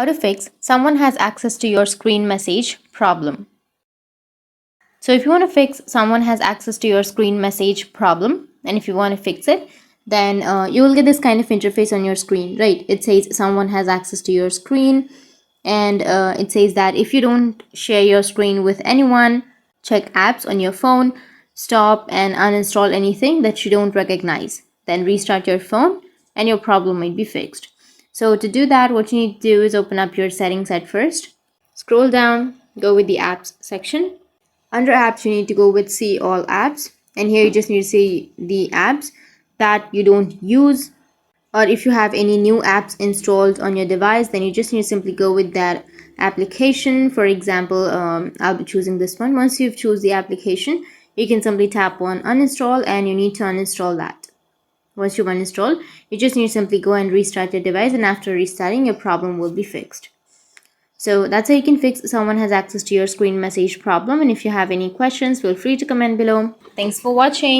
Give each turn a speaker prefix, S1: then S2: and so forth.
S1: How to fix someone has access to your screen message problem. So if you want to fix someone has access to your screen message problem, and if you want to fix it, then you will get this kind of interface on your screen, right? It says someone has access to your screen, and it says that if you don't share your screen with anyone, check apps on your phone, stop and uninstall anything that you don't recognize, then restart your phone and your problem might be fixed. So to do that, what you need to do is open up your settings at first, scroll down, go with the apps section. Under apps, you need to go with see all apps, and here you just need to see the apps that you don't use, or if you have any new apps installed on your device, then you just need to simply go with that application. For example, I'll be choosing this one. Once you've chosen the application, you can simply tap on uninstall, and you need to uninstall that. Once you've uninstalled, you just need to simply go and restart your device, and after restarting, your problem will be fixed. So that's how you can fix someone has access to your screen message problem. And if you have any questions, feel free to comment below. Thanks for watching.